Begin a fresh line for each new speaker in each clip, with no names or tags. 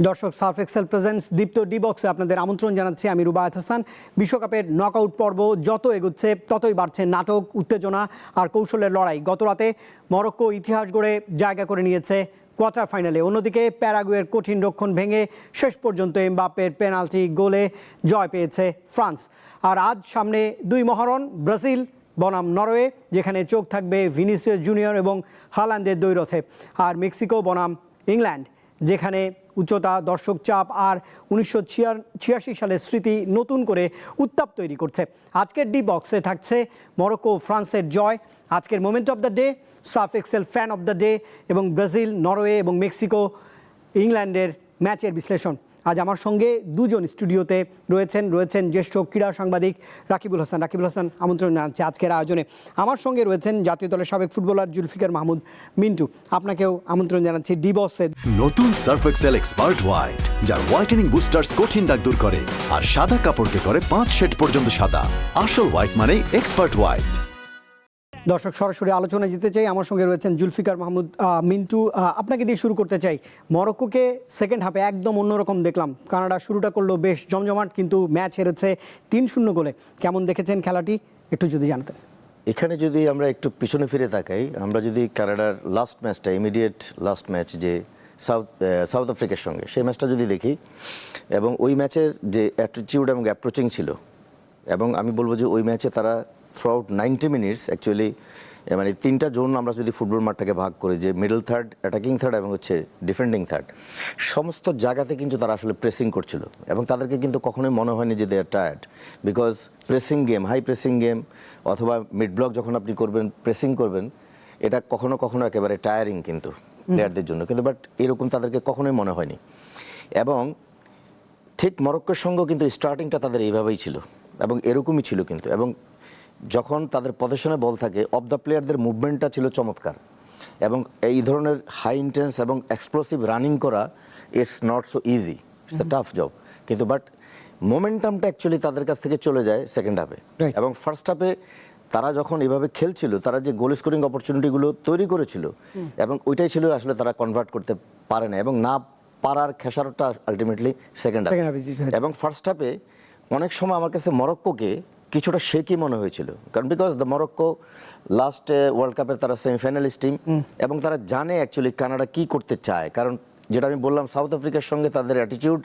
দর্শক Surf Excel presents Deepto D বক্সে আপনাদের আমন্ত্রণ জানাচ্ছি। আমি রুবায়েত হাসান। বিশ্বকাপের নকআউট পর্ব যত এগোচ্ছে ততই বাড়ছে নাটক, উত্তেজনা আর কৌশলের লড়াই। গতরাতে মরক্কো ইতিহাস গড়ে জায়গা করে নিয়েছে কোয়ার্টার ফাইনালে। অন্যদিকে প্যারাগুয়ের কঠিন রক্ষণ ভেঙে শেষ পর্যন্ত এমবাপ্পের পেনাল্টি গোলে জয় পেয়েছে ফ্রান্স। আর আজ সামনে দুই মহারণ, ব্রাজিল বনাম নরওয়ে, যেখানে চোখ থাকবে ভিনিসিয়াস জুনিয়র এবং হালান্ডের দ্বৈরথে, আর মেক্সিকো বনাম ইংল্যান্ড, যেখানে উচ্চতা, দর্শক চাপ আর 1986 সালের স্মৃতি নতুন করে উত্তাপ তৈরি করছে। আজকের ডি বক্সে থাকছে মরক্কো ফ্রান্সের জয়, আজকের moment of the day, surf Excel fan of the day এবং ব্রাজিল, নরওয়ে এবং মেক্সিকো ইংল্যান্ডের ম্যাচের বিশ্লেষণ। আজ আমার সঙ্গে দুজন স্টুডিওতে রয়েছেন জ্যেষ্ঠ ক্রীড়া সাংবাদিক রাকিবুল হাসান। আমন্ত্রণ জানাচ্ছি আজকের আয়োজনে। আমার সঙ্গে রয়েছেন জাতীয় দলের সাবেক ফুটবলার জুলফিকার মাহমুদ মিন্টু। আপনাকেও আমন্ত্রণ জানাচ্ছি ডি বক্সে।
নতুন সার্ফ এক্সেল এক্সপার্ট হোয়াইট, যার হোয়াইটেনিং বুস্টার্স কঠিন দাগ দূর করে আর সাদা কাপড়কে করে 5 শেড পর্যন্ত সাদা। আসল হোয়াইট মানে এক্সপার্ট হোয়াইট।
দর্শক, সরাসরি আলোচনায় যেতে চাই। আমার সঙ্গে রয়েছেন জুলফিকার মাহমুদ মিন্টু। আপনাকে দিয়ে শুরু করতে চাই। মরক্কোকে সেকেন্ড হাফে একদম অন্যরকম দেখলাম। কানাডা শুরুটা করলো বেশ জমজমাট, কিন্তু ম্যাচ হেরেছে 3-0 গোলে। কেমন দেখেছেন খেলাটি, একটু যদি জানতেন।
এখানে যদি আমরা একটু পিছনে ফিরে তাকাই, আমরা যদি কানাডার লাস্ট ম্যাচটা, ইমিডিয়েট লাস্ট ম্যাচ যে সাউথ আফ্রিকার সঙ্গে, সেই ম্যাচটা যদি দেখি, এবং ওই ম্যাচের যে অ্যাটিটিউড এবং অ্যাপ্রোচিং ছিল, এবং আমি বলবো যে ওই ম্যাচে তারা থ্রুআউট 90 মিনিটস অ্যাকচুয়ালি মানে 3টা জোন আমরা যদি ফুটবল মাঠটাকে ভাগ করি, যে মিডল থার্ড, অ্যাটাকিং থার্ড এবং হচ্ছে ডিফেন্ডিং থার্ড, সমস্ত জায়গাতে কিন্তু তারা আসলে প্রেসিং করছিল, এবং তাদেরকে কিন্তু কখনোই মনে হয়নি যে they are tired, because pressing game, high pressing game অথবা মিড ব্লক যখন আপনি করবেন, প্রেসিং করবেন, এটা কখনো কখনো একেবারে টায়ারিং কিন্তু প্লেয়ারদের জন্য, কিন্তু বাট এরকম তাদেরকে কখনোই মনে হয়নি। এবং ঠিক মরক্কোর সঙ্গেও কিন্তু স্টার্টিংটা তাদের এইভাবেই ছিল এবং এরকমই ছিল কিন্তু, এবং যখন তাদের পজিশনে বল থাকে, অফ দ্য প্লেয়ারদের মুভমেন্টটা ছিল চমৎকার, এবং এই ধরনের হাই ইন্টেন্স এবং এক্সপ্লোসিভ রানিং করা it's not so easy, it's a tough job, কিন্তু বাট মোমেন্টামটা অ্যাকচুয়ালি তাদের কাছ থেকে চলে যায় সেকেন্ড হাফে। এবং ফার্স্ট হাফে তারা যখন এভাবে খেলছিল, তারা যে গোল স্কোরিং অপরচুনিটিগুলো তৈরি করেছিল, এবং ওইটাই ছিল আসলে তারা কনভার্ট করতে পারে না, এবং না পারার খেসারতটা আলটিমেটলি সেকেন্ড হাফে। এবং ফার্স্ট হাফে অনেক সময় আমার কাছে মরক্কোকে কিছুটা শেকি মনে হয়েছিল, কারণ because the Morocco last world কাপের তারা সেমিফাইনালিস্ট টিম, এবং তারা জানে অ্যাকচুয়ালি কানাডা কি করতে চায়, কারণ যেটা আমি বললাম সাউথ আফ্রিকার সঙ্গে তাদের অ্যাটিটিউড,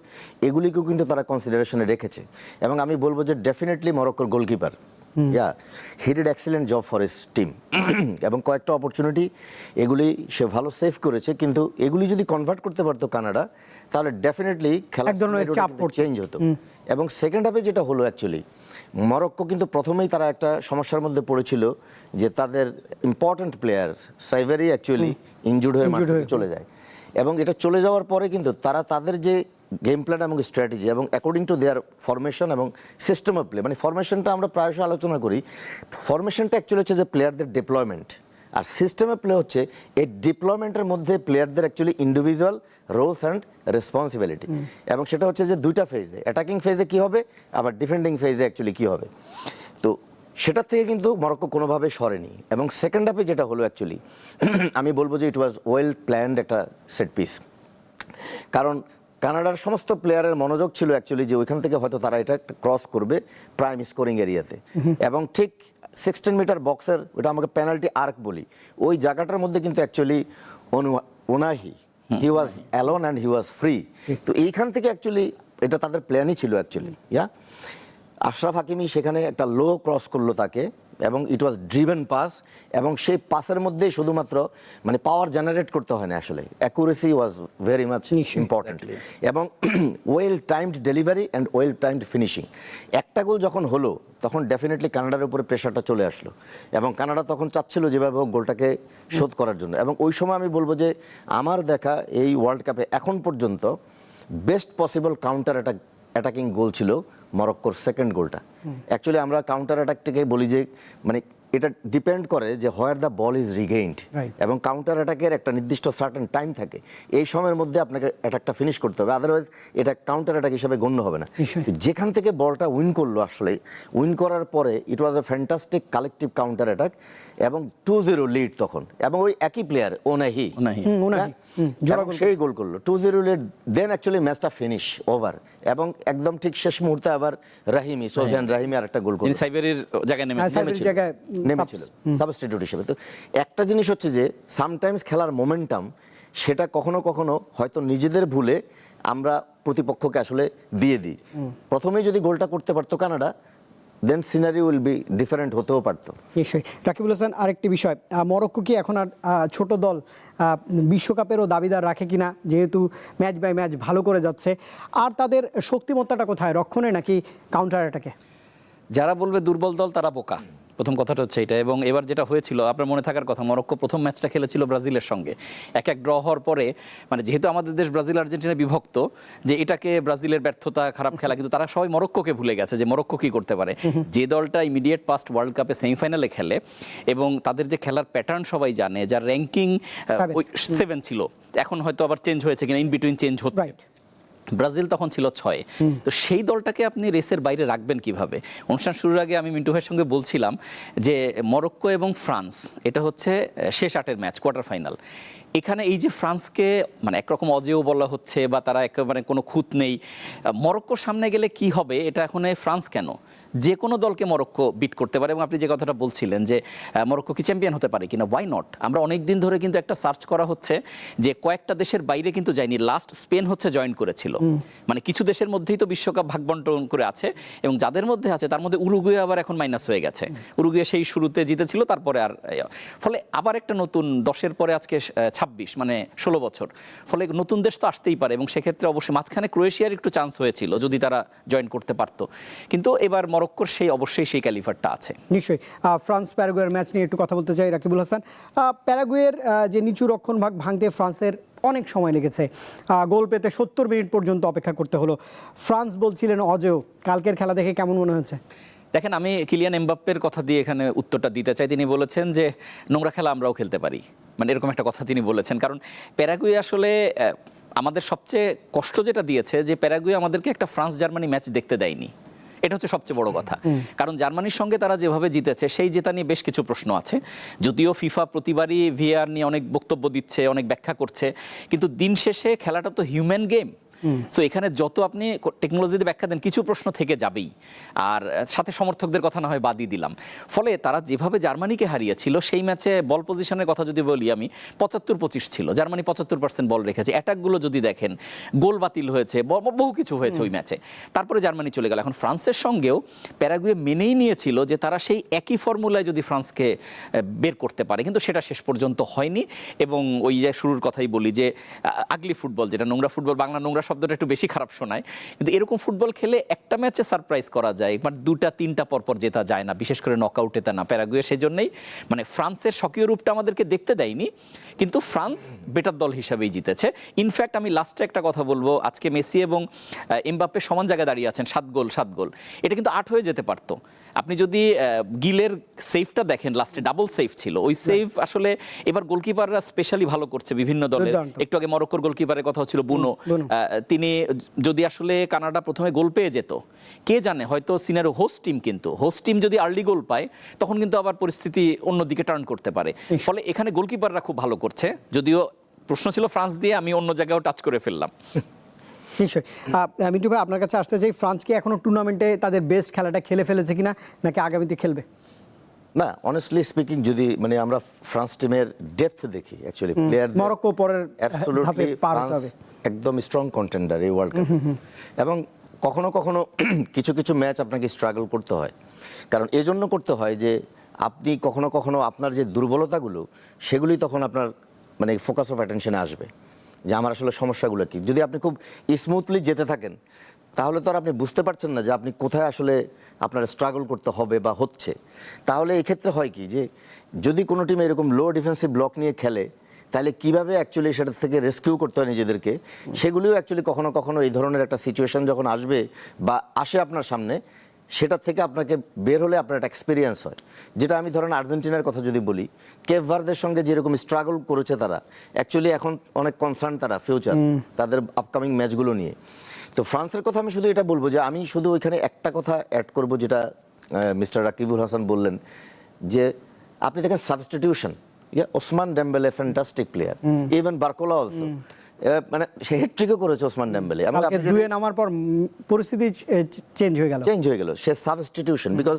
এগুলিকেও কিন্তু তারা কনসিডারেশনে রেখেছে। এবং আমি বলবো যে ডেফিনেটলি মরক্কোর goalkeeper, he did excellent job for his team, এবং কয়েকটা অপরচুনিটি এগুলি সে ভালো সেভ করেছে, কিন্তু এগুলি যদি কনভার্ট করতে পারতো কানাডা, তাহলে ডেফিনেটলি খেলা চেঞ্জ হতো। এবং সেকেন্ড হাফে যেটা হলো অ্যাকচুয়ালি, মরক্কো কিন্তু প্রথমেই তারা একটা সমস্যার মধ্যে পড়েছিল যে তাদের ইম্পর্ট্যান্ট প্লেয়ার সাইভেরি অ্যাকচুয়ালি ইনজুর্ড হয়ে মাঠে চলে যায়, এবং এটা চলে যাওয়ার পরে কিন্তু তারা তাদের যে গেম প্ল্যান এবং স্ট্র্যাটেজি এবং অ্যাকর্ডিং টু দেয়ার ফরমেশন এবং সিস্টেম অফ প্লে, মানে ফরমেশনটা আমরা প্রায়শই আলোচনা করি, ফরমেশনটা অ্যাকচুয়ালি হচ্ছে যে প্লেয়ারদের ডিপ্লয়মেন্ট, আর সিস্টেম অফ প্লে হচ্ছে এই ডিপ্লয়মেন্টের মধ্যে প্লেয়ারদের actually individual roles and responsibility, এবং সেটা হচ্ছে যে দুইটা ফেজে, অ্যাটাকিং ফেজে কী হবে, আবার ডিফেন্ডিং ফেজে অ্যাকচুয়ালি কী হবে। তো সেটার থেকে কিন্তু মরক্কো কোনোভাবে সরেনি, এবং সেকেন্ড হাফে যেটা হলো অ্যাকচুয়ালি আমি বলবো যে ইট ওয়াজ ওয়েল প্ল্যান্ড একটা সেট পিস, কারণ কানাডার সমস্ত প্লেয়ারের মনোযোগ ছিল অ্যাকচুয়ালি যে ওইখান থেকে হয়তো তারা এটা ক্রস করবে প্রাইম স্কোরিং এরিয়াতে, এবং ঠিক 16 মিটার বক্সের, ওটা আমাকে পেনাল্টি আর্ক বলি, ওই জায়গাটার মধ্যে কিন্তু অ্যাকচুয়ালি ওনাহি he was alone and he was free. তো এইখান থেকে অ্যাকচুয়ালি এটা তাদের প্ল্যানই ছিল অ্যাকচুয়ালি, আশরাফ হাকিমি সেখানে একটা লো ক্রস করলো তাকে, এবং ইট ওয়াজ ড্রিভেন পাস, এবং সেই পাসের মধ্যেই শুধুমাত্র মানে পাওয়ার জেনারেট করতে হয় না, আসলে accuracy was very much important, এবং well timed delivery and well timed finishing. একটা গোল যখন হলো তখন ডেফিনেটলি কানাডার উপরে প্রেশারটা চলে আসলো, এবং কানাডা তখন চাচ্ছিল যেভাবে হোক গোলটাকে শোধ করার জন্য, এবং ওই সময় আমি বলবো যে আমার দেখা এই ওয়ার্ল্ড কাপে এখন পর্যন্ত বেস্ট পসিবল কাউন্টার অ্যাটাকিং গোল ছিল মরক্কোর সেকেন্ড গোলটা। অ্যাকচুয়ালি আমরা কাউন্টার অ্যাটাকটাকে বলি যে মানে এটা ডিপেন্ড করে যে where the ball is regained,
Right.
এবং কাউন্টার অ্যাটাকের একটা নির্দিষ্ট সার্টেন টাইম থাকে, এই সময়ের মধ্যে আপনাকে অ্যাটাকটা ফিনিশ করতে হবে, আদারওয়াইজ এটা কাউন্টার অ্যাটাক হিসেবে গণ্য হবে না।
নিশ্চয়ই।
তো যেখান থেকে বলটা উইন করলো, আসলে উইন করার পরে it was a fantastic collective counter attack, এবং 2-0 লিড তখন, এবং ওই একই প্লেয়ার ওনাহি
উনাহি জোড়া গোল
সেই গোল করলো 2-0 লিড, দেন অ্যাকচুয়ালি ম্যাচটা ফিনিশ ওভার, এবং একদম ঠিক শেষ মুহূর্তে আবার রাহিমি, সোফিয়ান রাহিমি আর একটা গোল করলো,
তিনি সাইবেরির জায়গায়
সাইবেরির জায়গায়
নেমেছিল সাবস্টিটিউট হিসেবে। তো একটা জিনিস হচ্ছে যে সামটাইমস খেলার মোমেন্টাম সেটা কখনো কখনো হয়তো নিজেদের ভুলে আমরা প্রতিপক্ষকে আসলে দিয়ে দিই। প্রথমেই যদি গোলটা করতে পারতো Canada, then scenery will be different, হতেও পারতো।
নিশ্চয়ই। রাকিবুল হাসান, আরেকটি বিষয়, মরক্কো কি এখন আর ছোট দল বিশ্বকাপেরও দাবিদার রাখে কিনা, যেহেতু ম্যাচ বাই ম্যাচ ভালো করে যাচ্ছে, আর তাদের শক্তিমত্তাটা কোথায়, রক্ষণে নাকি কাউন্টার অ্যাটাকে?
যারা বলবে দুর্বল দল তারা বোকা, প্রথম কথাটা হচ্ছে এটা। এবং এবার যেটা হয়েছিল আপনার মনে থাকার কথা, মরক্কো প্রথম ম্যাচটা খেলেছিল ব্রাজিলের সঙ্গে, 1-1 ড্র হওয়ার পরে, মানে যেহেতু আমাদের দেশ ব্রাজিল আর্জেন্টিনা বিভক্ত, যে এটাকে ব্রাজিলের ব্যর্থতা, খারাপ খেলা, কিন্তু তারা সবাই মরক্কোকে ভুলে গেছে যে মরক্কো কি করতে পারে। যে দলটা ইমিডিয়েট পাস্ট ওয়ার্ল্ড কাপে সেমিফাইনালে খেলে এবং তাদের যে খেলার প্যাটার্ন সবাই জানে, যার র্যাঙ্কিং 7 ছিল, এখন হয়তো আবার চেঞ্জ হয়েছে কিনা, ইন বিটুইন চেঞ্জ হচ্ছে, ব্রাজিল তখন ছিল 6। তো সেই দলটাকে আপনি রেসের বাইরে রাখবেন কিভাবে? অনুষ্ঠান শুরুর আগে আমি মিন্টু ভাইয়ের সঙ্গে বলছিলাম যে মরক্কো এবং ফ্রান্স, এটা হচ্ছে শেষ 8-এর ম্যাচ, কোয়ার্টার ফাইনাল। এখানে এই যে ফ্রান্সকে মানে একরকম অজেয় বলা হচ্ছে, বা তারা একেবারে কোনো খুঁত নেই, মরক্কোর সামনে গেলে কি হবে, এটা এখন ফ্রান্স কেন, যে কোনো দলকে মরক্কো বিট করতে পারে। এবং আপনি যে কথাটা বলছিলেন যে মরক্কো কি চ্যাম্পিয়ন হতে পারে কিনা, ওয়াই নট? আমরা অনেক দিন ধরে কিন্তু একটা সার্চ করা হচ্ছে যে কয়েকটা দেশের বাইরে কিন্তু যায়নি, লাস্ট স্পেন হচ্ছে জয়েন করেছিল, মানে কিছু দেশের মধ্যেই তো বিশ্বকাপ ভাগ বন্টন করে আছে, এবং যাদের মধ্যে আছে তার মধ্যে উরুগুয়ে আবার এখন মাইনাস হয়ে গেছে। উরুগুয়ে সেই শুরুতে জিতেছিল, তারপরে আর, ফলে আবার একটা নতুন 10-এর পরে আজকে 26, মানে 16 বছর, ফলে নতুন দেশ তো আসতেই পারে। এবং সেক্ষেত্রে অবশ্যই মাঝখানে ক্রোয়েশিয়ার একটু চান্স হয়েছিল যদি তারা জয়েন করতে পারতো, কিন্তু এবার মরক্কোর অবশ্যই সেই ক্যালিফারটা আছে।
নিশ্চয়ই। ফ্রান্স প্যারাগুয়ের ম্যাচ নিয়ে একটু কথা বলতে চাই রাকিবুল হাসান। প্যারাগুয়ের যে নিচু রক্ষণ ভাগ ভাঙতে ফ্রান্সের অনেক সময় লেগেছে, গোল পেতে 70 মিনিট পর্যন্ত অপেক্ষা করতে হলো। ফ্রান্স বলছিলেন অজেয়, কালকের খেলা দেখে কেমন মনে হচ্ছে?
দেখেন, আমি কিলিয়ান এমবাপ্পের কথা দিয়ে এখানে উত্তরটা দিতে চাই। তিনি বলেছেন যে নোংরা খেলা আমরাও খেলতে পারি, মানে এরকম একটা কথা তিনি বলেছেন। কারণ প্যারাগুয়ে আসলে আমাদের সবচেয়ে কষ্ট যেটা দিয়েছে, যে প্যারাগুয়ে আমাদেরকে একটা ফ্রান্স জার্মানি ম্যাচ দেখতে দেয়নি, এটা হচ্ছে সবচেয়ে বড় কথা। কারণ জার্মানির সঙ্গে তারা যেভাবে জিতেছে, সেই জেতা নিয়ে বেশ কিছু প্রশ্ন আছে, যদিও ফিফা প্রতিবারই ভিআর নিয়ে অনেক বক্তব্য দিচ্ছে, অনেক ব্যাখ্যা করছে, কিন্তু দিন শেষে খেলাটা তো হিউম্যান গেম। সো এখানে যত আপনি টেকনোলজিতে ব্যাখ্যা দেন, কিছু প্রশ্ন থেকে যাবেই, আর সাথে সমর্থকদের কথা না হয় বাদই দিলাম। ফলে তারা যেভাবে জার্মানিকে হারিয়েছিল, সেই ম্যাচে বল পজিশনের কথা যদি বলি আমি, 75-25 ছিল, জার্মানি 75% বল রেখেছে। অ্যাটাকগুলো যদি দেখেন, গোল বাতিল হয়েছে, বহু কিছু হয়েছে ওই ম্যাচে, তারপরে জার্মানি চলে গেল। এখন ফ্রান্সের সঙ্গেও প্যারাগুয়ে মেনেই নিয়েছিল যে তারা সেই একই ফর্মুলায় যদি ফ্রান্সকে বের করতে পারে, কিন্তু সেটা শেষ পর্যন্ত হয়নি। এবং ওই যে শুরুর কথাই বলি যে আগলি ফুটবল, যেটা নোংরা ফুটবল, বাংলা নোংরা শব্দটা একটু বেশি খারাপ শোনায়, কিন্তু এরকম ফুটবল খেলে একটা ম্যাচে সারপ্রাইজ করা যায়, বাট 2-3টা পরপর জেতা যায় না, বিশেষ করে নকআউটে তা না। প্যারাগুয়ে সেজন্যই মানে ফ্রান্সের স্বকীয় রূপটা আমাদেরকে দেখতে দেয়নি, কিন্তু ফ্রান্স বেটার দল হিসাবেই জিতেছে। ইনফ্যাক্ট আমি লাস্টে একটা কথা বলবো, আজকে মেসি এবং এমবাপ্পে সমান জায়গায় দাঁড়িয়ে আছেন, 7 গোল, এটা কিন্তু 8 হয়ে যেতে পারতো। আপনি যদি গিলের সেভটা দেখেন, লাস্টে ডাবল সেভ ছিল, ওই সেভ আসলে এবার গোলকিপাররা স্পেশালি ভালো করছে বিভিন্ন দলের। একটু আগে মরক্কোর গোলকিপারের কথা হচ্ছিল, বুনো, তিনি যদি আসলে কানাডা প্রথমে গোল পেয়ে যেত, কে জানে হয়তো সিনারো হোস্ট টিম যদি আর্লি গোল পায়, তখন কিন্তু আবার পরিস্থিতি অন্যদিকে টার্ন করতে পারে। ফলে এখানে গোলকিপাররা খুব ভালো করছে, যদিও প্রশ্ন ছিল ফ্রান্স দিয়ে, আমি অন্য জায়গায়ও টাচ করে ফেললাম।
নিশ্চয়ই। মিন্টু ভাই, আপনার কাছে আসতে চাই, ফ্রান্স কি এখনো টুর্নামেন্টে তাদের বেস্ট খেলাটা খেলে ফেলেছে কিনা, নাকি আগামীতে খেলবে?
না, অনেস্টলি স্পিকিং, যদি মানে আমরা ফ্রান্স টিমের ডেপথ দেখি, অ্যাকচুয়ালি প্লেয়ার
মরক্কো পরের ধাপে পার হতে হবে,
একদম স্ট্রং কন্টেন্ডার এই ওয়ার্ল্ড কাপ। এবং কখনো কখনো কিছু কিছু ম্যাচ আপনাকে স্ট্রাগল করতে হয়, কারণ এই জন্য করতে হয় যে আপনি কখনো কখনো আপনার যে দুর্বলতাগুলো, সেগুলি তখন আপনার মানে ফোকাস অফ অ্যাটেনশনে আসবে, যে আমার আসলে সমস্যাগুলো কি। যদি আপনি খুব স্মুথলি যেতে থাকেন, তাহলে তো আর আপনি বুঝতে পারছেন না যে আপনি কোথায় আসলে আপনার স্ট্রাগল করতে হবে বা হচ্ছে। তাহলে এক্ষেত্রে হয় কি, যে যদি কোনো টিম এরকম লো ডিফেন্সিভ ব্লক নিয়ে খেলে, তাহলে কীভাবে অ্যাকচুয়ালি সেটা থেকে রেস্কিউ করতে হয় নিজেদেরকে, সেগুলিও অ্যাকচুয়ালি কখনো কখনো এই ধরনের একটা সিচুয়েশন যখন আসবে বা আসে আপনার সামনে, সেটা থেকে আপনাকে বের হলে আপনার একটা এক্সপিরিয়েন্স হয়, যেটা আমি ধরেন আর্জেন্টিনার কথা যদি বলি, কেপ ভার্দের সঙ্গে যেরকম স্ট্রাগল করেছে তারা, অ্যাকচুয়ালি এখন অনেক কনসার্ন তারা ফিউচার তাদের আপকামিং ম্যাচগুলো নিয়ে। তো ফ্রান্সের কথা আমি শুধু এটা বলবো যে আমি শুধু ওইখানে একটা কথা অ্যাড করব, যেটা মিস্টার রাকিবুল হাসান বললেন, যে আপনি দেখেন substitution, Osman Dembélé fantastic player, even Barcola also, মানে সে হ্যাট্রিকও করেছে ওসমান ডেম্বেলে, এবং
কালকে দুয়ে নামার পর পরিস্থিতি চেঞ্জ হয়ে গেল।
Say substitution, because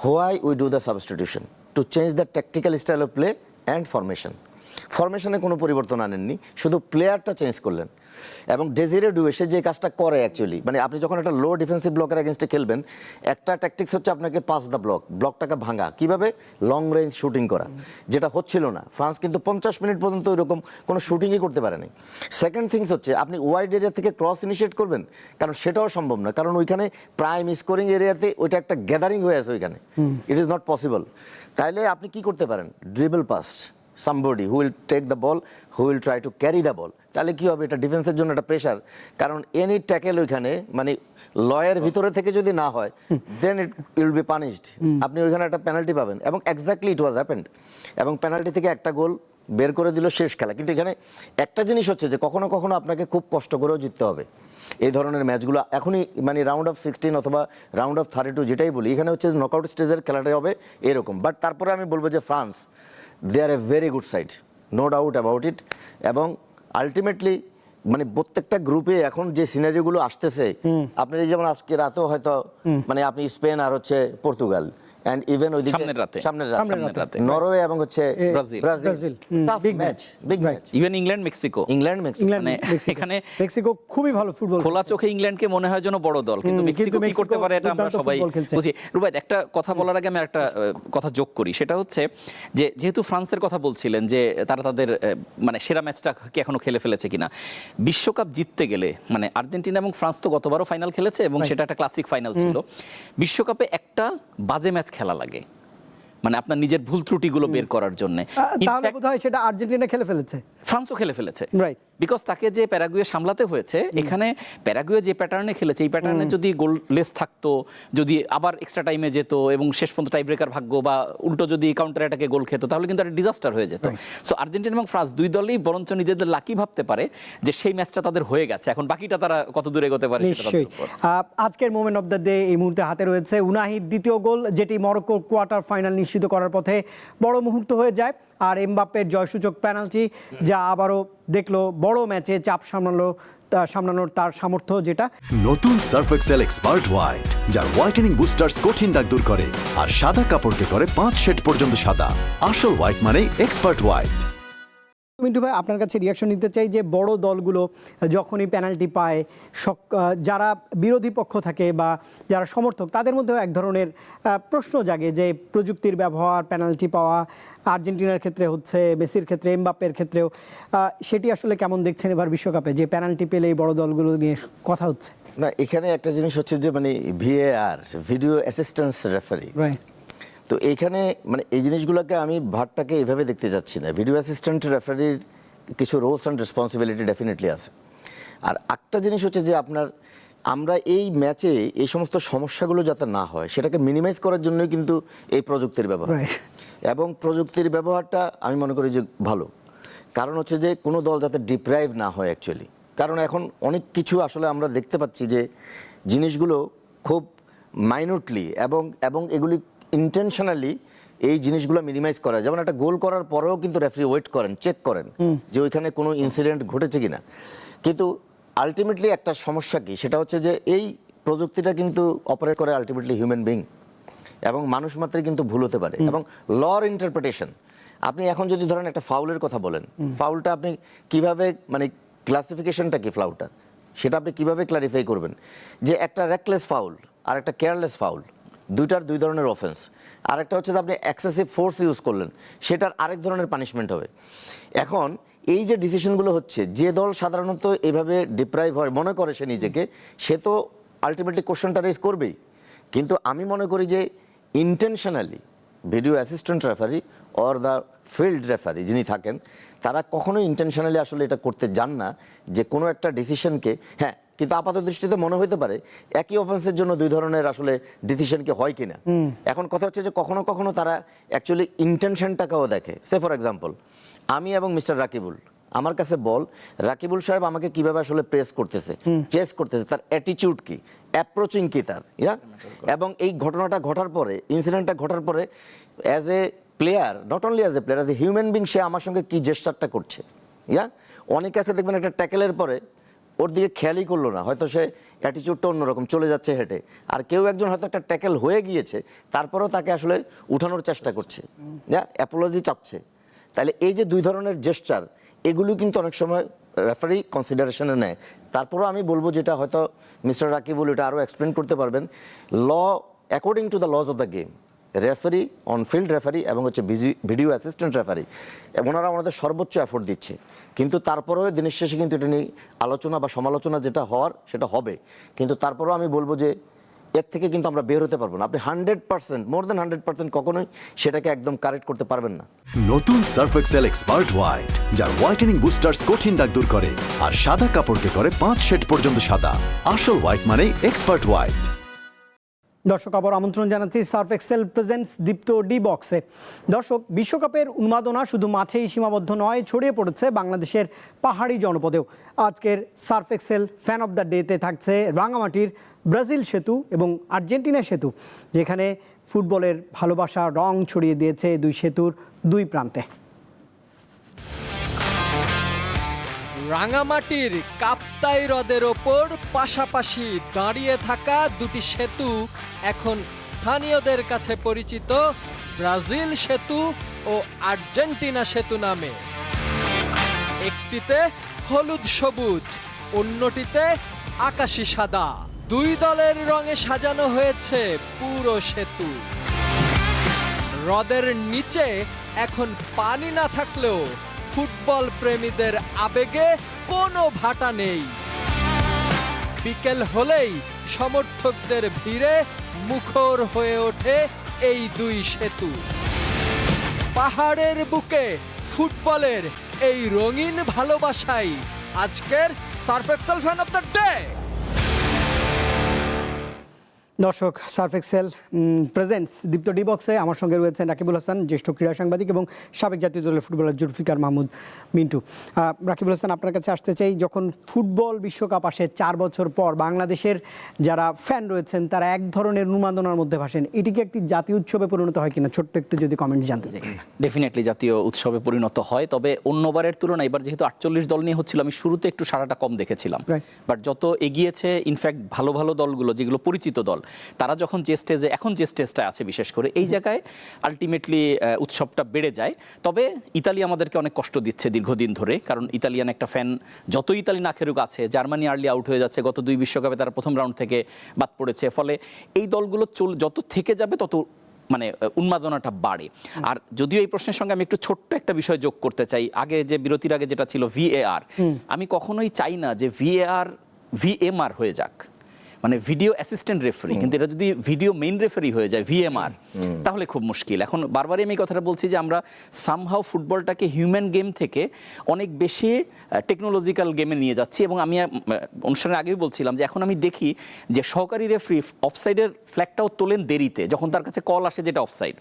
why we do the substitution to change the tactical style of play and ফরমেশনে কোনো পরিবর্তন আনেননি, শুধু প্লেয়ারটা চেঞ্জ করলেন। এবং ডেজিরে ডুয়ে সে যে কাজটা করে অ্যাকচুয়ালি, মানে আপনি যখন একটা লো ডিফেন্সিভ ব্লকের এগেনস্টে খেলবেন, একটা ট্যাকটিক্স হচ্ছে আপনাকে পাস দ্য ব্লকটাকে ভাঙা, কিভাবে লং রেঞ্জ শুটিং করা, যেটা হচ্ছিল না। ফ্রান্স কিন্তু 50 মিনিট পর্যন্ত ওইরকম কোনো শুটিংই করতে পারেনি। সেকেন্ড থিংস হচ্ছে আপনি ওয়াইড এরিয়া থেকে ক্রস ইনিশিয়েট করবেন, কারণ সেটাও সম্ভব না, কারণ ওইখানে প্রাইম স্কোরিং এরিয়াতে ওইটা একটা গ্যাদারিং হয়ে আছে ওইখানে, ইট ইজ নট পসিবল। তাইলে আপনি কি করতে পারেন, dribble pass somebody who will take the ball, who will try to carry the ball, তাহলে কি হবে, এটা ডিফেন্সের জন্য একটা প্রেশার, কারণ এনি ট্যাকেল ওইখানে মানে লয়ের ভিতরে থেকে যদি না হয়, দেন ইট উইল বি পানিশড, আপনি ওইখানে একটা পেনাল্টি পাবেন, এবং এক্স্যাক্টলি ইট ওয়াজ হ্যাপেন্ড, এবং পেনাল্টি থেকে একটা গোল বের করে দিল শেষ খেলা। কিন্তু এখানে একটা জিনিস হচ্ছে যে কখনো কখনো আপনাকে খুব কষ্ট করেও জিততে হবে এই ধরনের ম্যাচগুলো। এখনই মানে রাউন্ড অফ 16 অথবা রাউন্ড অফ 32 যেটাই বলি, এখানে হচ্ছে নকআউট স্টেজের খেলাটাই হবে এরকম। বাট তারপরে আমি বলবো যে France, they are a very good side, no doubt about it. এবং আলটিমেটলি মানে প্রত্যেকটা গ্রুপে এখন যে সিনারিওগুলো আসতেছে, আপনার এই যেমন আজকে রাতেও হয়তো মানে আপনি স্পেন আর হচ্ছে পর্তুগাল, এন্ড ইভেন ওইদিকে সামনের রাতে নরওয়ে এবং হচ্ছে Brazil, big match.
Even England Mexico, মানে এখানে
মেক্সিকো খুবই ভালো ফুটবল,
খোলা চোখে ইংল্যান্ডকে মনে হয় যেন বড় দল, কিন্তু মেক্সিকো কি করতে পারে এটা আমরা সবাই বুঝি। রুবাইদ, একটা কথা বলার আগে আমি একটা কথা যোগ করি, সেটা হচ্ছে যে যেহেতু ফ্রান্সের কথা বলছিলেন যে তারা তাদের মানে সেরা ম্যাচটা কি এখনো খেলে ফেলেছে কিনা, বিশ্বকাপ জিততে গেলে মানে আর্জেন্টিনা এবং ফ্রান্স তো গতবারও ফাইনাল খেলেছে এবং সেটা একটা ক্লাসিক ফাইনাল ছিল, বিশ্বকাপে একটা বাজে ম্যাচ খেলা লাগে, মানে আপনার নিজের ভুল ত্রুটিগুলো বের করার জন্য।
তাহলে বোধহয় সেটা আর্জেন্টিনা খেলে ফেলেছে,
ফ্রান্সও খেলে ফেলেছে,
রাইট,
বিকজ তাকে যে প্যারাগুয়ে সামলাতে হয়েছে, এখানে প্যারাগুয়ে যে প্যাটার্নে খেলেছে, এই প্যাটার্নে যদি গোল লেস থাকতো, যদি আবার এক্সট্রা টাইমে যেত এবং শেষ পর্যন্ত টাই ব্রেকার ভাগ্য বা উল্টো যদি কাউন্টার অ্যাটাকে গোল খেত, তাহলে কিন্তু একটা ডিজাস্টার হয়ে যেত। সো আর্জেন্টিনা এবং ফ্রান্স দুই দলই বরঞ্চ নিজেদের লাকি ভাবতে পারে যে সেই ম্যাচটা তাদের হয়ে গেছে, এখন বাকিটা তারা কত দূরে এগোতে পারে।
নিশ্চয়ই আজকের মোমেন্ট অফ দ্য ডে এই মুহূর্তে হাতে রয়েছে উনাহির দ্বিতীয় গোল, যেটি মরক্কোর কোয়ার্টার ফাইনাল নিশ্চিত করার পথে বড় মুহূর্ত হয়ে যায়, আর এমবাপ্পের জয়সূচক পেনাল্টি, যা আবারও দেখলো বড় ম্যাচে চাপ সামলানোর তার সামর্থ্য। যেটা
নতুন সার্ফ এক্সেল এক্সপার্ট হোয়াইট, যার হোয়াইটেনিং বুস্টার্স কঠিন দাগ দূর করে আর সাদা কাপড়কে করে 5 শেড পর্যন্ত সাদা। আসল হোয়াইট মানে এক্সপার্ট হোয়াইট।
মিন্টু ভাই, আপনার কাছে রিয়াকশন নিতে চাই যে বড় দলগুলো যখনই পেনাল্টি পায়, যারা বিরোধী পক্ষ থাকে বা যারা সমর্থক, তাদের মধ্যেও এক ধরনের প্রশ্ন জাগে যে প্রযুক্তির ব্যবহার, পেনাল্টি পাওয়া আর্জেন্টিনার ক্ষেত্রে হচ্ছে, মেসির ক্ষেত্রে, এমবাপ্পের ক্ষেত্রেও, সেটি আসলে কেমন দেখছেন এবার বিশ্বকাপে যে পেনাল্টি পেলেই বড় দলগুলো নিয়ে কথা হচ্ছে?
না, এখানে একটা জিনিস হচ্ছে যে মানে VAR, ভিডিও অ্যাসিস্ট্যান্স রেফারি, তো এইখানে মানে এই জিনিসগুলোকে আমি ভারটাকে এইভাবে দেখতে যাচ্ছি না। ভিডিও অ্যাসিস্ট্যান্ট রেফারির কিছু রোলস অ্যান্ড রেসপন্সিবিলিটি ডেফিনেটলি আছে। আর একটা জিনিস হচ্ছে যে আমরা এই ম্যাচে এই সমস্ত সমস্যাগুলো যাতে না হয় সেটাকে মিনিমাইজ করার জন্যই কিন্তু এই প্রযুক্তির ব্যবহার, এবং প্রযুক্তির ব্যবহারটা আমি মনে করি যে ভালো, কারণ হচ্ছে যে কোনো দল যাতে ডিপ্রাইভ না হয় অ্যাকচুয়ালি। কারণ এখন অনেক কিছু আসলে আমরা দেখতে পাচ্ছি যে জিনিসগুলো খুব মাইনুটলি এবং এগুলি ইন্টেনশনালি এই জিনিসগুলো মিনিমাইজ করা। যেমন একটা গোল করার পরেও কিন্তু রেফারি ওয়েট করেন, চেক করেন যে ওইখানে কোনো ইনসিডেন্ট ঘটেছে কিনা। কিন্তু আলটিমেটলি একটা সমস্যা কি, সেটা হচ্ছে যে এই প্রযুক্তিটা কিন্তু অপারেট করে আলটিমেটলি হিউম্যান বিং, এবং মানুষ মাত্রই কিন্তু ভুল হতে পারে। এবং লর ইন্টারপ্রিটেশন, আপনি এখন যদি ধরেন একটা ফাউলের কথা বলেন, ফাউলটা আপনি কিভাবে মানে ক্লাসিফিকেশনটা কি ফাউলটা, সেটা আপনি কিভাবে ক্লারিফাই করবেন যে একটা রেকলেস ফাউল আর একটা কেয়ারলেস ফাউল, দুইটার দুই ধরনের অফেন্স। আরেকটা হচ্ছে যে আপনি এক্সেসিভ ফোর্স ইউজ করলেন, সেটার আরেক ধরনের পানিশমেন্ট হবে। এখন এই যে ডিসিশনগুলো হচ্ছে, যে দল সাধারণত এভাবে ডিপ্রাইভ হয় মনে করে সে নিজেকে, সে তো আলটিমেটলি কোশ্চেনটা রেজ করবেই। কিন্তু আমি মনে করি যে intentionally video assistant referee or the field referee যিনি থাকেন, তারা কখনোই ইন্টেনশনালি আসলে এটা করতে যান না যে কোনো একটা ডিসিশনকে, হ্যাঁ কিন্তু আপাত দৃষ্টিতে মনে হতে পারে একই অফেন্সের জন্য দুই ধরনের আসলে ডিসিশন কি হয় কিনা। এখন কথা হচ্ছে যে কখনো কখনো তারা অ্যাকচুয়ালি ইন্টেনশনটাকেও দেখে। সে ফর এক্সাম্পল, আমি এবং মিস্টার রাকিবুল, আমার কাছে বল, রাকিবুল সাহেব আমাকে কিভাবে আসলে প্রেস করতেছে, চেস করতেছে, তার অ্যাটিটিউড কি, অ্যাপ্রোচিং কি তার, এবং এই ঘটনাটা ঘটার পরে, ইনসিডেন্টটা ঘটার পরে as a player, not only as a player, as a human being সে আমার সঙ্গে কি জেস্টারটা করছে। অনেকে আছে দেখবেন একটা ট্যাকেলের পরে ওর দিকে খেয়ালই করলো না, হয়তো সে অ্যাটিটিউডটা অন্যরকম, চলে যাচ্ছে হেঁটে। আর কেউ একজন হয়তো একটা ট্যাকেল হয়ে গিয়েছে, তারপরেও তাকে আসলে উঠানোর চেষ্টা করছে, অ্যাপোলজি চাচ্ছে। তাহলে এই যে দুই ধরনের জেস্টার, এগুলো কিন্তু অনেক সময় রেফারি কনসিডারেশনে নেয়। তারপরেও আমি বলবো, যেটা হয়তো মিস্টার রাকিবুল এটা আরও এক্সপ্লেন করতে পারবেন, law according to the laws of the game, referee, on field referee এবং হচ্ছে ভিডিও অ্যাসিস্ট্যান্ট রেফারি, ওনারা ওনাদের সর্বোচ্চ এফোর্ট দিচ্ছে। কিন্তু তারপরেও দিনের শেষে কিন্তু এটা নিয়ে আলোচনা বা সমালোচনা যেটা হওয়ার সেটা হবে। কিন্তু তারপরেও আমি বলবো যে এর থেকে কিন্তু আমরা বের হতে পারবো না। আপনি 100%, মোর দেন 100% কখনোই সেটাকে একদম কারেক্ট করতে পারবেন না।
নতুন সার্ফ এক্সেল এক্সপার্ট হোয়াইট, যার হোয়াইটেনিং বুস্টার্স কঠিন দাগ দূর করে আর সাদা কাপড়কে করে 5 শেড পর্যন্ত সাদা। আসল হোয়াইট মানে এক্সপার্ট হোয়াইট।
দর্শক, আবার আমন্ত্রণ জানাচ্ছি Surf Excel presents Deepto D বক্সে। দর্শক, বিশ্বকাপের উন্মাদনা শুধু মাঠেই সীমাবদ্ধ নয়, ছড়িয়ে পড়েছে বাংলাদেশের পাহাড়ি জনপদেও। আজকের Surf Excel fan of the ডেতে থাকছে রাঙামাটির ব্রাজিল সেতু এবং আর্জেন্টিনা সেতু, যেখানে ফুটবলের ভালোবাসা রং ছড়িয়ে দিয়েছে দুই সেতুর দুই প্রান্তে।
রাঙামাটির কাপ্তাই হ্রদের ওপর পাশাপাশি দাঁড়িয়ে থাকা দুটি সেতু এখন স্থানীয়দের কাছে পরিচিত ব্রাজিল সেতু ও আর্জেন্টিনা সেতু নামে। একটিতে হলুদ সবুজ, অন্যটিতে আকাশি সাদা, দুই দলের রঙে সাজানো হয়েছে পুরো সেতু। হ্রদের নিচে এখন পানি না থাকলেও ফুটবল প্রেমীদের আবেগে কোনো ভাটা নেই। বিকেল হলেই সমর্থকদের ভিড়ে মুখর হয়ে ওঠে এই দুই সেতু। পাহাড়ের বুকে ফুটবলের এই রঙিন ভালোবাসাই আজকের Surf Excel fan of the day.
দর্শক, Surf Excel presents Deepto D বক্সে আমার সঙ্গে রয়েছেন রাকিবুল হাসান, জ্যেষ্ঠ ক্রীড়া সাংবাদিক, এবং সাবেক জাতীয় দলের ফুটবলার জুলফিকার মাহমুদ মিন্টু। রাকিবুল হাসান, আপনার কাছে আসতে চাই, যখন ফুটবল বিশ্বকাপ আসে 4 বছর পর, বাংলাদেশের যারা ফ্যান রয়েছেন তারা এক ধরনের উন্মাদনার মধ্যে ভাসেন। এটি কি একটি জাতীয় উৎসবে পরিণত হয় কিনা? ছোট্ট একটু যদি কমেন্ট জানতে চাই।
ডেফিনেটলি জাতীয় উৎসবে পরিণত হয়, তবে অন্যবারের তুলনায় এবার যেহেতু 48 দল নিয়ে হচ্ছিল, আমি শুরুতে একটু সারাটা কম দেখেছিলাম। বাট যত এগিয়েছে, ইনফ্যাক্ট ভালো ভালো দলগুলো, যেগুলো পরিচিত দল, তারা যখন যে স্টেজে, এখন যে স্টেজটা আছে বিশেষ করে, এই জায়গায় আলটিমেটলি উৎসবটা বেড়ে যায়। তবে ইতালি আমাদেরকে অনেক কষ্ট দিচ্ছে দীর্ঘদিন ধরে, কারণ ইতালিয়ান একটা ফ্যান যত ইতালি না খেলুক আছে। জার্মানি আর্লি আউট হয়ে যাচ্ছে, গত 2 বিশ্বকাপে তারা প্রথম রাউন্ড থেকে বাদ পড়েছে। ফলে এই দলগুলো যত থেকে যাবে তত মানে উন্মাদনাটা বাড়ে। আর যদিও এই প্রশ্নের সঙ্গে আমি একটু ছোট্ট একটা বিষয় যোগ করতে চাই, আগে যে বিরতির আগে যেটা ছিল VAR, আমি কখনোই চাই না যে VAR VMR হয়ে যাক, মানে ভিডিও অ্যাসিস্ট্যান্ট রেফারি। কিন্তু এটা যদি ভিডিও মেইন রেফারি হয়ে যায়, VMR, তাহলে খুব মুশকিল। এখন বারবারই আমি কথাটা বলছি যে আমরা সামহাও ফুটবলটাকে হিউম্যান গেম থেকে অনেক বেশি টেকনোলজিক্যাল গেমে নিয়ে যাচ্ছি। এবং আমি অনুষ্ঠানের আগেই বলছিলাম যে এখন আমি দেখি যে সহকারী রেফারি অফসাইডের ফ্ল্যাগটাও তোলেন দেরিতে, যখন তার কাছে কল আসে যেটা অফসাইড।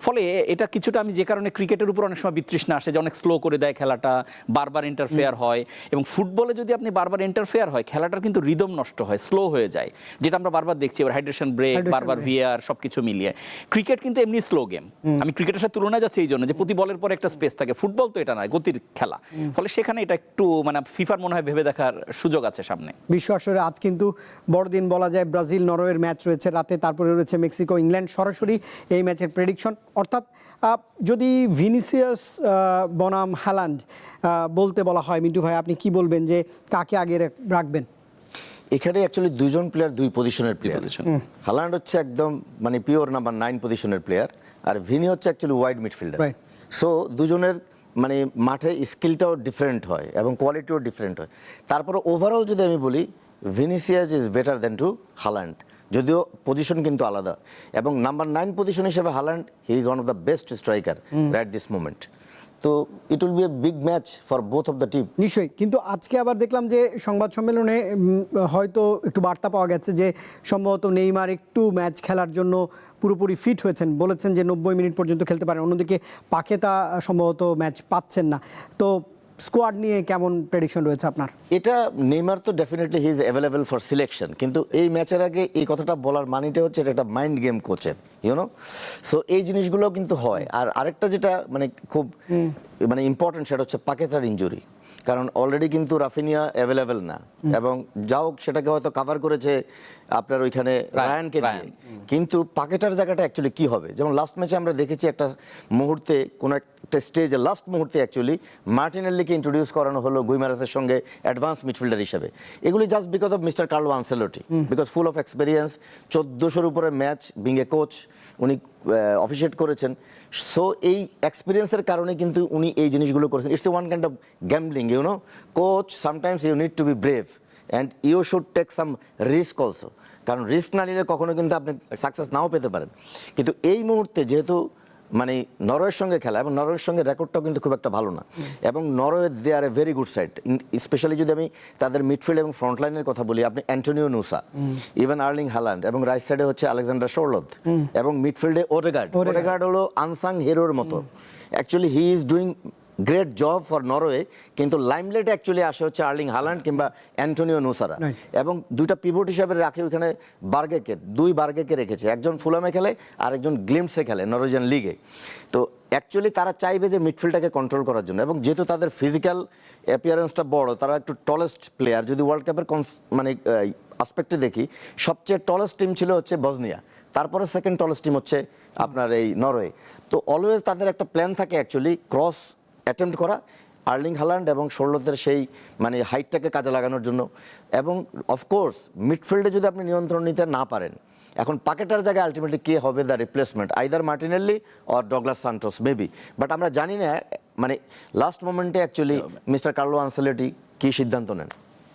ফলে এটা কিছুটা, আমি যে কারণে ক্রিকেটের উপর অনেক সময় বিতৃষ্ণা আসে, যে অনেক স্লো করে দেয় খেলাটা, বারবার ইন্টারফেয়ার হয়। এবং ফুটবলে যদি আপনি বারবার ইন্টারফেয়ার হয়, খেলাটার কিন্তু রিদম নষ্ট হয়, স্লো হয়ে যায়, যেটা আমরা বারবার দেখছি। এবার হাইড্রেশন ব্রেক, বারবার VAR, সবকিছু মিলিয়ে। ক্রিকেট কিন্তু এমনি স্লো গেম, আমি ক্রিকেটের সাথে তুলনা যাচ্ছে এই জন্য যে প্রতি বলের পর একটা স্পেস থাকে। ফুটবল তো এটা নয়, গতির খেলা। ফলে সেখানে এটা একটু মানে ফিফার মনে হয় ভেবে দেখার সুযোগ আছে সামনে।
বিশ্ব আসরে আজ কিন্তু বড়দিন বলা যায়। ব্রাজিল নরওয়ের ম্যাচ রয়েছে রাতে, তারপরে রয়েছে মেক্সিকো ইংল্যান্ড। সরাসরি এই ম্যাচের প্রেডিকশন, অর্থাৎ যদি ভিনিসিয়াস বনাম হ্যালান্ড বলতে বলা হয়, মিন্টু ভাই আপনি কি বলবেন যে কাকে আগে রাখবেন?
এখানে অ্যাকচুয়ালি দুজন প্লেয়ার, দুই পজিশনের প্লেয়ার। হালান্ড হচ্ছে একদম মানে পিওর নাম্বার 9 পজিশনের প্লেয়ার, আর ভিনি হচ্ছে অ্যাকচুয়ালি ওয়াইড মিডফিল্ডার। সো দুজনের মানে মাঠে স্কিলটাও ডিফারেন্ট হয় এবং কোয়ালিটিও ডিফারেন্ট হয়। তারপরে ওভারঅল যদি আমি বলি, Vinicius is better than to Haaland, যদিও পজিশন কিন্তু আলাদা। এবং নাম্বার 9 পজিশন হিসেবে Haaland, he is one of the best striker right this moment. তো it will be a big match for both of the team.
নিশ্চয়ই, কিন্তু আজকে আবার দেখলাম যে সংবাদ সম্মেলনে হয়তো একটু বার্তা পাওয়া গেছে যে সম্ভবত নেইমার একটু ম্যাচ খেলার জন্য পুরোপুরি ফিট হয়েছেন, বলেছেন যে 90 মিনিট পর্যন্ত খেলতে পারেন। অন্যদিকে পাকেতা সম্ভবত ম্যাচ পাচ্ছেন না। তো স্কোয়াড নিয়ে কেমন প্রেডিকশন রয়েছে আপনার?
এটা নেইমার তো definitely he is available for selection, কিন্তু এই ম্যাচের আগে এই কথাটা বলার মানেটা হচ্ছে এটা একটা মাইন্ড গেম কোচের, ইউনো। সো এই জিনিসগুলো কিন্তু হয়। আর আরেকটা যেটা মানে খুব মানে ইম্পর্টেন্ট, সেটা হচ্ছে পাকেতার ইনজুরি। কারণ অলরেডি কিন্তু রাফিনিয়া অ্যাভেলেবেল না, এবং যাও সেটাকে হয়তো কাভার করেছে আপনার ওইখানে রায়ানকে দিয়ে, কিন্তু পাকেটার জায়গাটা অ্যাকচুয়ালি কি হবে? যেমন লাস্ট ম্যাচে আমরা দেখেছি একটা মুহূর্তে, কোনো একটা স্টেজে লাস্ট মুহূর্তে অ্যাকচুয়ালি মার্টিনেল্লিকে ইন্ট্রোডিউস করানো হলো গুইমারাসের সঙ্গে অ্যাডভান্স মিডফিল্ডার হিসেবে। এগুলি just because of mister Carlo Ancelotti, because full of experience, 1400-র উপরে ম্যাচ বিং এ কোচ উনি অফিশিয়েট করেছেন। সো এই এক্সপিরিয়েন্সের কারণে কিন্তু উনি এই জিনিসগুলো করেছেন। It's one kind of gambling, you know. Coach sometimes you need to be brave and you should take some risk also, কারণ রিস্ক না নিলে কখনো কিন্তু আপনি সাকসেস নাও পেতে পারেন। কিন্তু এই মুহূর্তে যেহেতু মানে নরওয়ের সঙ্গে খেলা, এবং নরওয়ের সঙ্গে রেকর্ডটাও কিন্তু খুব একটা ভালো না, এবং Norway they are a very good side. Specially যদি আমি তাদের মিডফিল্ড এবং ফ্রন্ট লাইনের কথা বলি, আপনি অ্যান্টোনিও নুসা, ইভেন আর্লিং হালান্ড, এবং রাইট সাইডে হচ্ছে আলেকজান্ডার সরলদ, এবং মিডফিল্ডে ওডেগার্ড হলো আনসাং হিরোর মতো। Actually he is doing great job for Norway, কিন্তু লাইমলাইটে অ্যাকচুয়ালি আসে হচ্ছে আর্লিং হালান্ড কিংবা অ্যান্টোনিও নুসারা। এবং দুইটা পিভট হিসাবে রাখে ওইখানে দুই বার্গেকে রেখেছে, একজন ফুলামে খেলে আর একজন গ্লিমসে খেলে নরওয়েজিয়ান লিগে। তো অ্যাকচুয়ালি তারা চাইবে যে মিডফিল্ডটাকে কন্ট্রোল করার জন্য, এবং যেহেতু তাদের ফিজিক্যাল অ্যাপিয়ারেন্সটা বড়, তারা একটু টলেস্ট প্লেয়ার। যদি ওয়ার্ল্ড কাপের মানে আসপেক্টে দেখি, সবচেয়ে টলেস্ট টিম ছিল হচ্ছে বসনিয়া, তারপরে সেকেন্ড টলেস্ট টিম হচ্ছে আপনার এই নরওয়ে। তো অলওয়েজ তাদের একটা প্ল্যান থাকে অ্যাকচুয়ালি ক্রস অ্যাটেম্প্ট করা আর্লিং হালান্ড এবং সরলদের সেই মানে হাইটটাকে কাজে লাগানোর জন্য। এবং অফকোর্স মিডফিল্ডে যদি আপনি নিয়ন্ত্রণ নিতে না পারেন, এখন পাকেটার জায়গায় আলটিমেটলি কে হবে the replacement, either Martinelli or Douglas সান্টোস maybe, but আমরা জানি না মানে লাস্ট মোমেন্টে অ্যাকচুয়ালি মিস্টার কার্লো আনসেলোটি কী সিদ্ধান্ত নেন।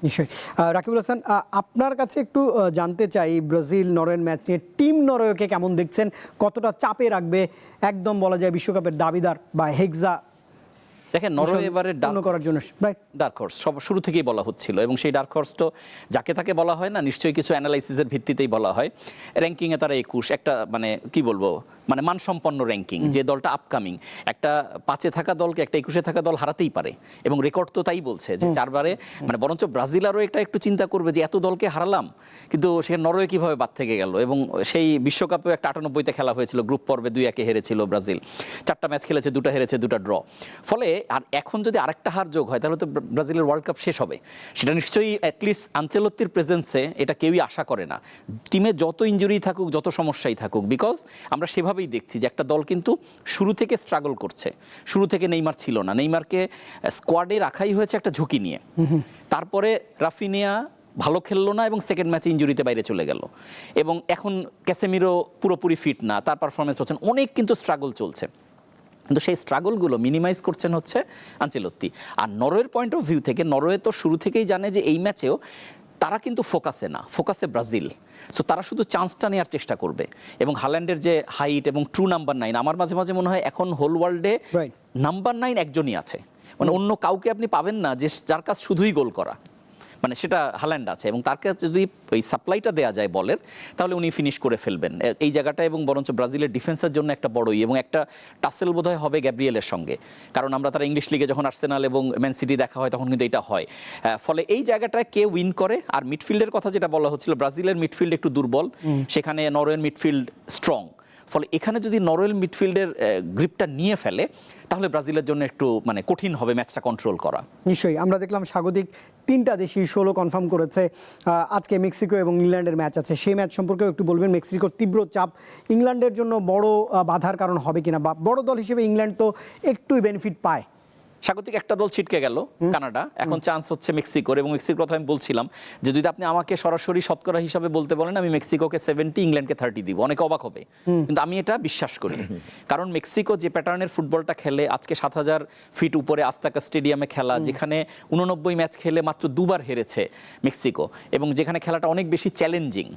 নিশ্চয়ই। রাকিবুল হাসান, আপনার কাছে একটু জানতে চাই ব্রাজিল নরওয়ের ম্যাচ নিয়ে টিম নরওয়েকে কেমন দেখছেন, কতটা চাপে রাখবে একদম বলা যায় বিশ্বকাপের দাবিদার বা হেক্সা?
দেখেন, নরওয়ে এবারে
করার জন্য
ডার্ক হর্স সব শুরু থেকেই বলা হচ্ছিল, এবং সেই ডার্ক হর্স তো যাকে তাকে বলা হয় না, নিশ্চয়ই কিছু অ্যানালাইসিসের ভিত্তিতেই বলা হয়। র্যাঙ্কিংয়ে তারা 21, একটা মানে কি বলবো মানে মানসম্পন্ন র্যাঙ্কিং। যে দলটা আপকামিং, একটা 5-এ থাকা দলকে একটা 21-এ থাকা দল হারাতেই পারে, এবং রেকর্ড তো তাই বলছে যে 4বারে, মানে বরঞ্চ ব্রাজিল আরও একটা একটু চিন্তা করবে যে এত দলকে হারালাম, কিন্তু সেখানে নরওয়ে কীভাবে বাদ থেকে গেল। এবং সেই বিশ্বকাপেও একটা 98-তে খেলা হয়েছিল, গ্রুপ পর্বে 2-1 হেরেছিল ব্রাজিল, 4টা ম্যাচ খেলেছে, 2টা হেরেছে, 2টা ড্র। ফলে আর এখন যদি আরেকটা হার যোগ হয় তাহলে তো ব্রাজিলের ওয়ার্ল্ড কাপ শেষ হবে। সেটা নিশ্চয়ই অ্যাটলিস্ট আনচেলত্তির প্রেজেন্সে এটা কেউই আশা করে না। টিমে যত ইনজুরি থাকুক, যত সমস্যাই থাকুক, বিকজ আমরা সেভাবেই দেখছি যে একটা দল কিন্তু শুরু থেকে স্ট্রাগল করছে। শুরু থেকে নেইমার ছিল না, নেইমারকে স্কোয়াডে রাখাই হয়েছে একটা ঝুঁকি নিয়ে। তারপরে রাফিনিয়া ভালো খেললো না, এবং সেকেন্ড ম্যাচে ইনজুরিতে বাইরে চলে গেল, এবং এখন ক্যাসেমিরো পুরোপুরি ফিট না, তার পারফরমেন্স হচ্ছে অনেক, কিন্তু স্ট্রাগল চলছে। কিন্তু সেই স্ট্রাগলগুলো মিনিমাইজ করছেন হচ্ছে আনচেলত্তি। আর নরওয়ের পয়েন্ট অফ ভিউ থেকে, নরওয়ে তো শুরু থেকেই জানে যে এই ম্যাচেও তারা কিন্তু ফোকাসে না, ফোকাসে ব্রাজিল। সো তারা শুধু চান্সটা নেওয়ার চেষ্টা করবে। এবং হাল্যান্ডের যে হাইট এবং ট্রু নাম্বার 9, আমার মাঝে মাঝে মনে হয় এখন হোল ওয়ার্ল্ডে নাম্বার 9 একজনই আছে, মানে অন্য কাউকে আপনি পাবেন না যে যার কাজ শুধুই গোল করা, মানে সেটা হাল্যান্ড আছে। এবং তার কাছে যদি ওই সাপ্লাইটা দেওয়া যায় বলের, তাহলে উনি ফিনিশ করে ফেলবেন এই জায়গাটা। এবং বরঞ্চ ব্রাজিলের ডিফেন্সের জন্য একটা বড়ই, এবং একটা টাসেল বোধহয় হবে গ্যাব্রিয়েলের সঙ্গে, কারণ আমরা তারা ইংলিশ লিগে যখন আর্সেনাল এবং ম্যান সিটি দেখা হয় তখন কিন্তু এটা হয়। ফলে এই জায়গাটায় কে উইন করে। আর মিডফিল্ডের কথা যেটা বলা হচ্ছিল, ব্রাজিলের মিডফিল্ড একটু দুর্বল, সেখানে নরওয়ের মিডফিল্ড স্ট্রং। ফলে এখানে যদি নরওয়েল মিডফিল্ডের গ্রিপটা নিয়ে ফেলে, তাহলে ব্রাজিলের জন্য একটু মানে কঠিন হবে ম্যাচটা কন্ট্রোল করা।
নিশ্চয়ই। আমরা দেখলাম স্বাগতিক 3টা দেশই 16 কনফার্ম করেছে। আজকে মেক্সিকো এবং ইংল্যান্ডের ম্যাচ আছে, সেই ম্যাচ সম্পর্কেও একটু বলবেন। মেক্সিকোর তীব্র চাপ ইংল্যান্ডের জন্য বড় বাধার কারণ হবে কিনা, বা বড় দল হিসেবে ইংল্যান্ড তো একটুই বেনিফিট পায়,
স্বাগতিক একটা দল ছিটকে গেল কানাডা, এখন চান্স হচ্ছে মেক্সিকোর, এবং মেক্সিকোর কথা আমি বলছিলাম যে যদি আপনি আমাকে সরাসরি শতকরা হিসাবে বলতে বলেন আমি মেক্সিকোকে 70 ইংল্যান্ডকে 30 দিব, অনেকে অবাক হবে, কিন্তু আমি এটা বিশ্বাস করি। কারণ মেক্সিকো যে প্যাটার্নের ফুটবলটা খেলে, আজকে 7000 ফিট উপরে আস্তাকা স্টেডিয়ামে খেলা, যেখানে 89 ম্যাচ খেলে মাত্র 2 বার হেরেছে মেক্সিকো, এবং যেখানে খেলাটা অনেক বেশি চ্যালেঞ্জিং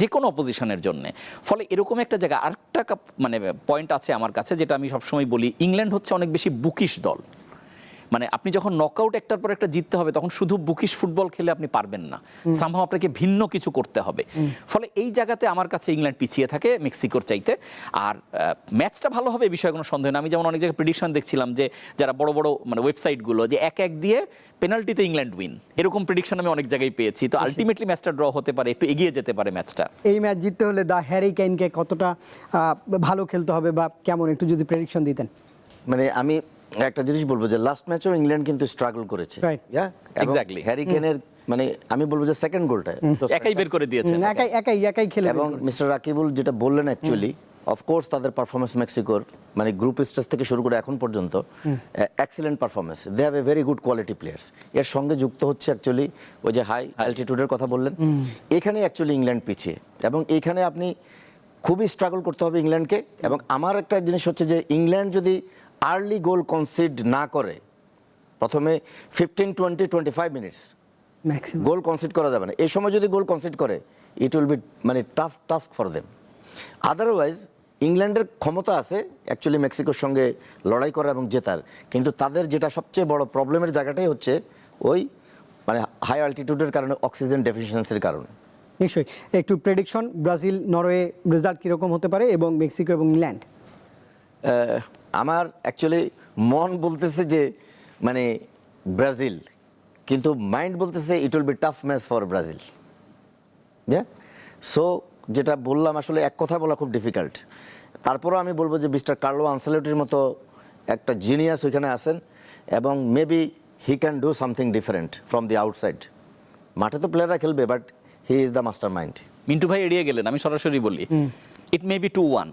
যে কোনো অপোজিশনের জন্য। ফলে এরকম একটা জায়গা আরেকটা মানে পয়েন্ট আছে আমার কাছে, যেটা আমি সবসময় বলি, ইংল্যান্ড হচ্ছে অনেক বেশি বুকিশ দল। মানে আপনি যখন নকআউট একটার পর একটা জিততে হবে, তখন শুধু বুকিশ ফুটবল খেলে আপনি পারবেন না, সামহাও আপনাকে ভিন্ন কিছু করতে হবে। ফলে এই জায়গাতে আমার কাছে ইংল্যান্ড পিছিয়ে থাকে মেক্সিকোর চাইতে। আর ম্যাচটা ভালো হবে এই বিষয়ে কোনো সন্দেহ নেই। আমি যেমন অনেক জায়গায় প্রেডিকশন দেখছিলাম যে যারা বড় বড় মানে ওয়েবসাইটগুলো, যে 1-1 দিয়ে পেনাল্টিতে ইংল্যান্ড উইন, এরকম প্রেডিকশন আমি অনেক জায়গায় পেয়েছি। তো আলটিমেটলি ম্যাচটা ড্র হতে পারে, একটু এগিয়ে যেতে পারে ম্যাচটা।
এই ম্যাচ জিততে হলে দ্য হ্যারি কেইনকে কতটা ভালো খেলতে হবে বা কেমন, একটু যদি প্রেডিকশন দিতেন।
মানে আমি একটা জিনিস বলবো যে লাস্ট ম্যাচেও ইংল্যান্ড কিন্তু স্ট্রাগল করেছে।
Right.
Exactly.
হ্যারি কেনের মানে আমি বলবো যে সেকেন্ড গোলটা
একাই বের করে দিয়েছেন।
একাই খেলে
এবং মিস্টার রাকিবুল যেটা বললেন অ্যাকচুয়ালি, অফকোর্স তাদের পারফরমেন্স মেক্সিকোর মানে গ্রুপ স্টেজ থেকে শুরু করে এখন পর্যন্ত excellent performance, they have a very good quality players. এর সঙ্গে যুক্ত হচ্ছে অ্যাকচুয়ালি ওই যে হাই অ্যালটিটিউডের কথা বললেন, এখানে অ্যাকচুয়ালি ইংল্যান্ড পিছিয়ে, এবং এইখানে আপনি খুবই স্ট্রাগল করতে হবে ইংল্যান্ডকে। এবং আমার একটা জিনিস হচ্ছে যে ইংল্যান্ড যদি আর্লি গোল কনসিড না করে, প্রথমে 15, 20, 25 মিনিটস
ম্যাক্সিমাম
গোল কনসিড করা যাবে না। এই সময় যদি গোল কনসিড করে, ইট উইল বি মানে tough task for them. Otherwise ইংল্যান্ডের ক্ষমতা আছে অ্যাকচুয়ালি মেক্সিকোর সঙ্গে লড়াই করা এবং জেতার, কিন্তু তাদের যেটা সবচেয়ে বড় প্রবলেমের জায়গাটাই হচ্ছে ওই মানে হাই অ্যালটিটিউডের কারণে, অক্সিজেন ডেফিসিয়েন্সির কারণে।
নিশ্চয়ই। একটু প্রেডিকশন, ব্রাজিল নরওয়ে রেজাল্ট কীরকম হতে পারে, এবং মেক্সিকো এবং ইংল্যান্ড?
আমার অ্যাকচুয়ালি মন বলতেছে যে মানে ব্রাজিল, কিন্তু মাইন্ড বলতেছে ইট will B tough match for Brazil. So যেটা বললাম আসলে এক কথা বলা খুব ডিফিকাল্ট। তারপরও আমি বলবো যে মিস্টার কার্লো আনসেলোটির মতো একটা জিনিয়াস ওইখানে আছেন, এবং maybe he can do something different from the outside. মাঠে তো প্লেয়াররা খেলবে, but he is the mastermind.
Mintu ভাই এড়িয়ে গেলেন, আমি সরাসরি বলি, it may be 2-1,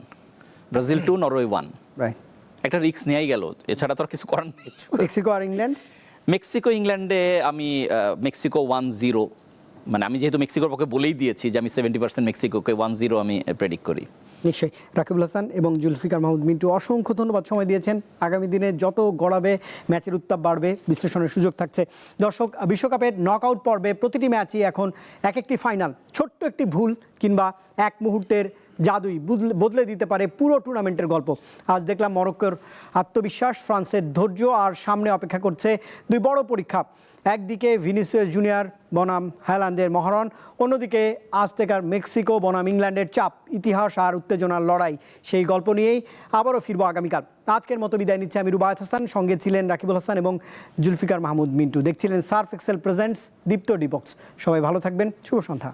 Brazil 2, Norway 1।
Right,
একটা রিস্ক নেওয়াই গেল, এছাড়া তো আর কিছু করার নেই।
মেক্সিকো আর ইংল্যান্ড?
মেক্সিকো ইংল্যান্ডে আমি মেক্সিকো 1-0, মানে আমি যেহেতু মেক্সিকোর পক্ষে বলেই দিয়েছি যে আমি 70% মেক্সিকোকে 1-0 আমি প্রেডিক্ট করি।
নিশ্চয়ই। রাকিবুল হাসান এবং জুলফিকার মাহমুদ মিন্টু, অসংখ্য ধন্যবাদ সময় দিয়েছেন। আগামী দিনে যত গড়াবে ম্যাচের উত্তাপ বাড়বে, বিশ্লেষণের সুযোগ থাকছে। দর্শক, বিশ্বকাপের নকআউট পর্বে প্রতিটি ম্যাচই এখন এক একটি ফাইনাল। ছোট্ট একটি ভুল কিংবা এক মুহূর্তের জাদুই বদলে দিতে পারে পুরো টুর্নামেন্টের গল্প। আজ দেখলাম মরক্কোর আত্মবিশ্বাস, ফ্রান্সের ধৈর্য, আর সামনে অপেক্ষা করছে দুই বড় পরীক্ষা। একদিকে ভিনিসিয়াস জুনিয়র বনাম হ্যালান্ডের মহারণ, অন্যদিকে আজতেকার মেক্সিকো বনাম ইংল্যান্ডের চাপ, ইতিহাস আর উত্তেজনার লড়াই। সেই গল্প নিয়েই আবারও ফিরবো আগামীকাল। আজকের মতো বিদায় নিচ্ছে আমি রুবায়েত হাসান, সঙ্গে ছিলেন রাকিবুল হাসান এবং জুলফিকার মাহমুদ মিন্টু। দেখছিলেন Surf Excel presents Deepto D box. সবাই ভালো থাকবেন, শুভ সন্ধ্যা।